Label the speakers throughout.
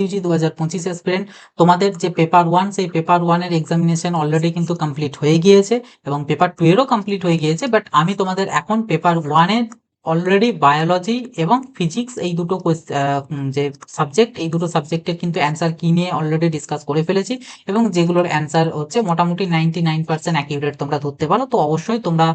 Speaker 1: Yuji 2025 aspirant, তোমাদের যে paper 1 সেই পেপার 1 এর এক্সামিনেশন অলরেডি কিন্তু কমপ্লিট হয়ে গিয়েছে এবং পেপার 2 এরও কমপ্লিট হয়ে গিয়েছে, বাট আমি তোমাদের এখন পেপার 1 এর অলরেডি বায়োলজি এবং ফিজিক্স এই দুটো যে সাবজেক্ট, এই দুটো সাবজেক্টের কিন্তু অ্যান্সার কি নিয়ে অলরেডি ডিসকাস করে ফেলেছি এবং যেগুলোর অ্যান্সার হচ্ছে মোটামুটি 99% অ্যাকিউরেট তোমরা ধরতে পারো। তো অবশ্যই তোমরা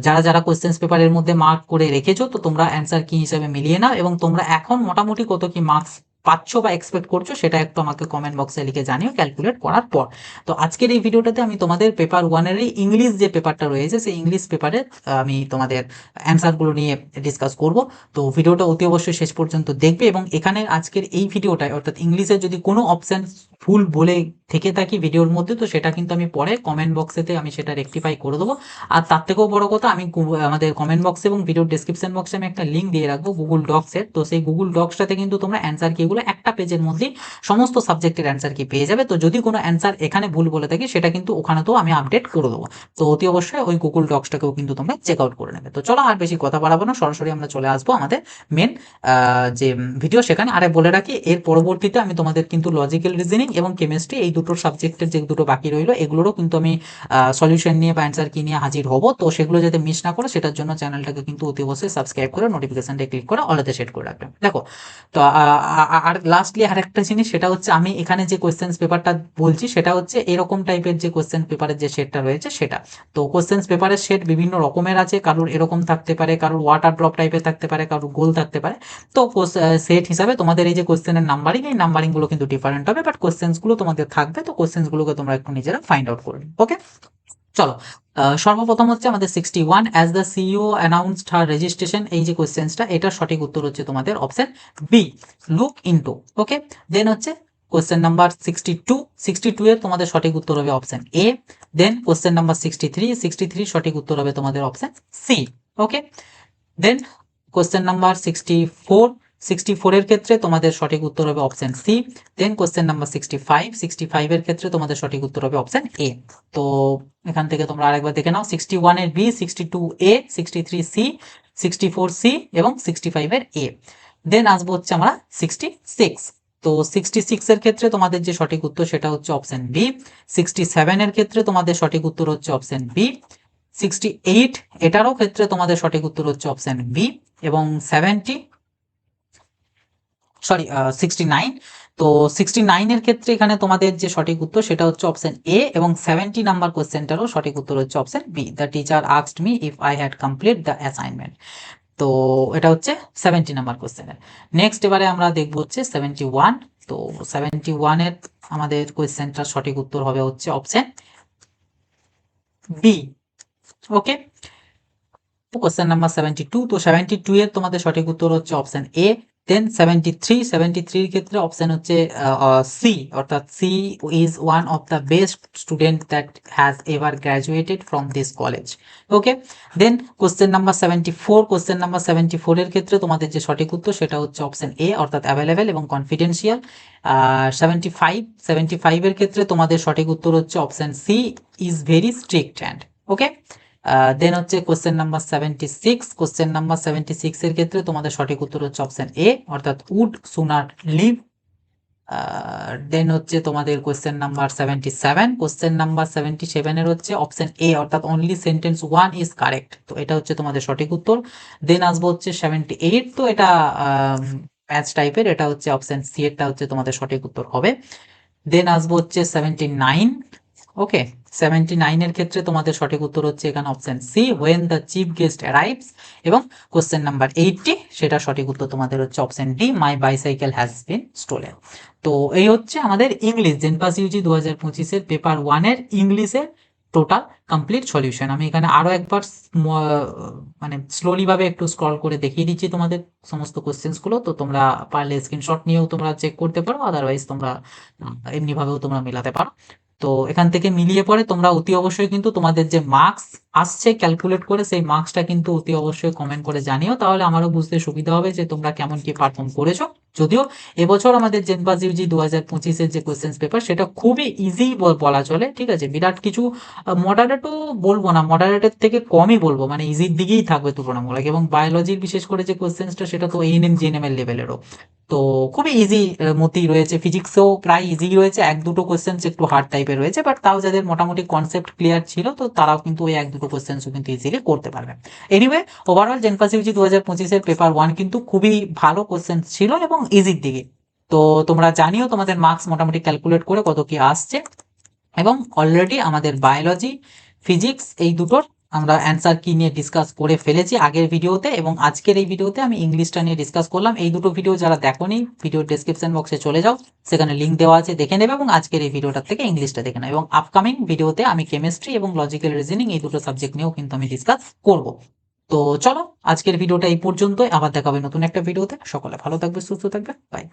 Speaker 1: যারা যারা কোশ্চেন্স পেপারের মধ্যে মার্ক করে রেখেছো, তো তোমরা অ্যান্সার কি হিসেবে মিলিয়ে নাও এবং তোমরা এখন মোটামুটি কত কি মার্কস পাচ্ছ বা এক্সপেক্ট করছো সেটা একটু আমাকে কমেন্ট বক্সে লিখে জানিও ক্যালকুলেট করার পর। তো আজকের এই ভিডিওটাতে আমি তোমাদের পেপার 1 এর ইংলিশ যে পেপারটা রয়েছে সেই ইংলিশ পেপারে আমি তোমাদের অ্যান্সারগুলো নিয়ে ডিসকাস করব। তো ভিডিওটা অতি অবশ্যই শেষ পর্যন্ত দেখবে এবং এখানে আজকের এই ভিডিওটায় অর্থাৎ ইংলিশে যদি কোনো অপশন ভুল বলে থেকে থাকি ভিডিওর মধ্যে, তো সেটা কিন্তু আমি পরে কমেন্ট বক্সেতে আমি সেটা রেকটিফাই করে দেবো। আর তার থেকেও বড় কথা, আমি আমাদের কমেন্ট বক্সে এবং ভিডিও ডেসক্রিপশন বক্সে আমি একটা লিঙ্ক দিয়ে রাখবো গুগল ডক্সের। তো সেই গুগল ডক্সটাতে কিন্তু তোমরা অ্যান্সার কিগুলো একটা পেজের মধ্যেই সমস্ত সাবজেক্টের অ্যান্সার কি পেয়ে যাবে। তো যদি কোনো অ্যান্সার এখানে ভুল বলে থাকি সেটা কিন্তু ওখানে তো আমি আপডেট করে দেবো। তো অতি অবশ্যই ওই গুগল ডক্সটাকেও কিন্তু তোমরা চেক আউট করে নেবে। তো চলো আর বেশি কথা বাড়াবো না, সরাসরি আমরা চলে আসবো আমাদের মেন যে ভিডিও সেখানে। আরে বলে রাখি, এর পরবর্তীতে আমি তোমাদের কিন্তু লজিক্যাল রিজনিং এবং কেমিস্ট্রি এই দুটো সাবজেক্টের যে দুটো বাকি রইলো এগুলোরও কিন্তু আমি সলিউশন নিয়ে বা অ্যান্সার কি নিয়ে হাজির হব। তো সেগুলো যাতে মিস না করে সেটার জন্য চ্যানেলটাকে কিন্তু অতি অবশ্যই সাবস্ক্রাইব করে নোটিফিকেশনটা ক্লিক করে অলতে সেট করে রাখবেন। দেখো, তো আর লাস্টলি আরেকটা জিনিস, সেটা হচ্ছে আমি এখানে যে কোশ্চেন্স পেপারটা বলছি সেটা হচ্ছে এরকম টাইপের যে কোশ্চেন পেপারের যে সেটটা রয়েছে সেটা। তো কোশ্চেন্স পেপারের সেট বিভিন্ন রকমের আছে, কারোর এরকম থাকতে পারে, কারোর ওয়াটার ড্রপ টাইপের থাকতে পারে, কারোর গোল থাকতে পারে। তো সেট হিসাবে তোমাদের এই যে কোশ্চেনের নাম্বারিং, এই নাম্বারিং গুলো কিন্তু ডিফারেন্ট হবে, বাট কোশ্চেন্স গুলো তোমাদের থাকবে। তো কোশ্চেন্স গুলোকে তোমরা একটু নিজেরা ফাইন্ড আউট করবে। ওকে, চলো। সর্বপ্রথম হচ্ছে আমাদের 61, as the CEO announced her registration, এই যে কোশ্চেন্সটা, এটার সঠিক উত্তর হচ্ছে তোমাদের অপশন বি, লুক ইনটু। ওকে, দেন হচ্ছে কোশ্চেন নাম্বার 62, 62 এর তোমাদের সঠিক উত্তর হবে option A. Then question number 63, 63 সঠিক উত্তর হবে তোমাদের option C. Okay, then question number 64, 64 এর ক্ষেত্রে তোমাদের সঠিক উত্তর হবে option C. Then question number 65, 65 এর ক্ষেত্রে তোমাদের সঠিক উত্তর হবে অপশন এ। তো এখান থেকে তোমরা আরেকবার দেখে নাও, 61 এর বি, 62 এ, 63 সি, 64 সি এবং 65 এর এ। দেন আসবো হচ্ছে আমরা 66। তো 66 এর ক্ষেত্রে তোমাদের যে সঠিক উত্তর সেটা হচ্ছে অপশন বি। 67 এর ক্ষেত্রে তোমাদের সঠিক উত্তর হচ্ছে অপশন বি। 68 এটারও ক্ষেত্রে তোমাদের সঠিক উত্তর হচ্ছে অপশন বি। এবং 69, তো 69 এর ক্ষেত্রে এখানে তোমাদের যে সঠিক উত্তর সেটা হচ্ছে অপশন এ এবং 70 নাম্বার কোশ্চেনটারও সঠিক উত্তর হচ্ছে option B, the teacher asked me if I had complete the assignment. তো এটা হচ্ছে 70 নাম্বার কোশ্চেনের। নেক্সট এবারে আমরা দেখবো হচ্ছে 71। তো 71 এর আমাদের কোশ্চেনটার সঠিক উত্তর হবে হচ্ছে অপশন বি। ওকে, কোশ্চেন নাম্বার 72, তো 72 এর তোমাদের সঠিক উত্তর হচ্ছে অপশন এ। দেন 73, 73 এর ক্ষেত্রে অপশন হচ্ছে সি, অর্থাৎ C is one of the best student that has ever graduated from this college. Okay, then question number 74, question number 74 এর ক্ষেত্রে তোমাদের যে সঠিক উত্তর সেটা হচ্ছে অপশন এ, অর্থাৎ অ্যাভেলেবেল এবং কনফিডেন্সিয়াল। 75, 75 এর ক্ষেত্রে তোমাদের সঠিক উত্তর হচ্ছে option C, is very strict and. Okay, then হচ্ছে কোশ্চেন নাম্বার 76, কোশ্চেন নাম্বার 76 এর ক্ষেত্রে তোমাদের সঠিক উত্তর হচ্ছে অপশন এ, অর্থাৎ উড সুনার লিভ। দেন হচ্ছে তোমাদের কোশ্চেন নাম্বার 77, কোশ্চেন নাম্বার 77 এর হচ্ছে অপশন এ, অর্থাৎ only sentence one is correct. তো এটা হচ্ছে তোমাদের সঠিক উত্তর। দেন আসবো হচ্ছে 78, তো এটা ম্যাথস টাইপের, এটা হচ্ছে অপশন সি এরটা হচ্ছে তোমাদের সঠিক উত্তর হবে। দেন আসবো হচ্ছে 79। ওকে, 79 এর ক্ষেত্রে তোমাদের সঠিক উত্তর হচ্ছে এখানে option C, when the chief guest arrives. এবং কোশ্চেন নাম্বার 80, সেটা সঠিক উত্তর তোমাদের হচ্ছে option D, my bicycle has been stolen. তো এই হচ্ছে আমাদের ইংলিশ জেনপাস ইউজি 2025-এর পেপার 1 এর ইংলিশের টোটাল কমপ্লিট সলিউশন। আমি এখানে আরো একবার মানে স্লোলি ভাবে একটু স্ক্রল করে দেখিয়ে দিচ্ছি তোমাদের সমস্ত কোশ্চেন্স গুলো। তো তোমরা পারলে স্ক্রিনশট নিয়েও তোমরা চেক করতে পারো, আদারওয়াইজ তোমরা এমনি ভাবেও তোমরা মেলাতে পারো। তো এখান থেকে মিলিয়ে পরে তোমরা অতি অবশ্যই কিন্তু তোমাদের যে মার্কস আসছে ক্যালকুলেট করে সেই মার্কসটা কিন্তু অতি অবশ্যই কমেন্ট করে জানিও, তাহলে আমারও বুঝতে সুবিধা হবে যে তোমরা কেমন কি পারফর্ম করেছো। যদিও এবছর আমাদের জেনপাস ইউজি 2025-এর যে কোশ্চেন পেপার সেটা খুবই ইজি বলা চলে, ঠিক আছে, বিরাট কিছু মডারেটও বলবো না, মডারেটের থেকে কমই বলবো, মানে ইজির দিকেই থাকবে তুলনামূলক। এবং বায়োলজির বিশেষ করে যে কোশ্চেন্সটা সেটা তো এএনএম জিএনএম এর লেভেলেরও, তো খুবই ইজি মতেই রয়েছে। ফিজিক্সেও প্রায় ইজি রয়েছে, এক দুটো কোশ্চেন্স একটু হার্ড টাইপের রয়েছে, বাট তাও যাদের মোটামুটি কনসেপ্ট ক্লিয়ার ছিল তো তারাও কিন্তু ওই এক দুটো কোশ্চেন্সও কিন্তু ইজিলি করতে পারবে। এনিওয়ে, ওভারঅল জেনপাস ইউজি 2025-এর পেপার 1 কিন্তু খুবই ভালো কোশ্চেন্স ছিল এবং ইজির দিকে। তো তোমরা জানিও তোমাদের মার্কস মোটামুটি ক্যালকুলেট করে কত কি আসছে। এবং অলরেডি আমাদের বায়োলজি, ফিজিক্স এই দুটোর আমরা অ্যান্সার কি নিয়ে ডিসকাস করে ফেলেছি আগের ভিডিওতে, এবং আজকের এই ভিডিওতে আমি ইংলিশটা নিয়ে ডিসকাস করলাম। এই দুটো ভিডিও যারা দেখোনি, ভিডিও ডেসক্রিপশন বক্সে চলে যাও, সেখানে লিঙ্ক দেওয়া আছে, দেখে নেবে, এবং আজকের এই ভিডিওটার থেকে ইংলিশটা দেখে নেবে। এবং আপকামিং ভিডিওতে আমি কেমিস্ট্রি এবং লজিক্যাল রিজনিং এই দুটো সাবজেক্ট নিয়েও কিন্তু আমি ডিসকাস করব। তো চলো, আজকের ভিডিওটা এই পর্যন্তই, আবার দেখা হবে নতুন একটা ভিডিওতে। সকলে ভালো থাকবে, সুস্থ থাকবে, বাই।